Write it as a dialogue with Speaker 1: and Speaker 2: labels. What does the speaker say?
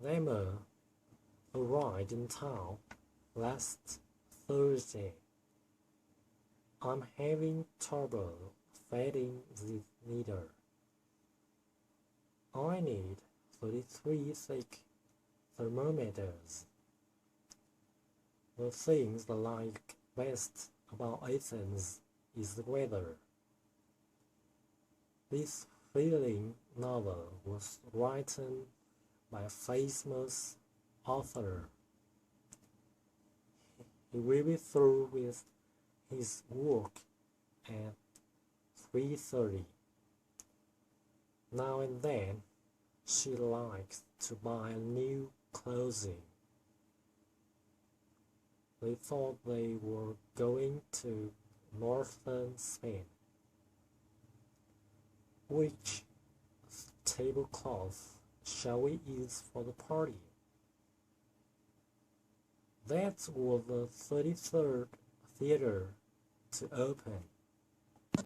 Speaker 1: Lemma arrived in town last Thursday. I'm having trouble finding the needle. I need 33 thick thermometers. The things I like best about Athens is the weather. This thrilling novel was written by a famous author. He will be through with his work at 3:30. Now and then, she likes to buy new clothing. They thought they were going to northern Spain. Which tablecloth shall we use for the party? That's was the 33rd theater to open.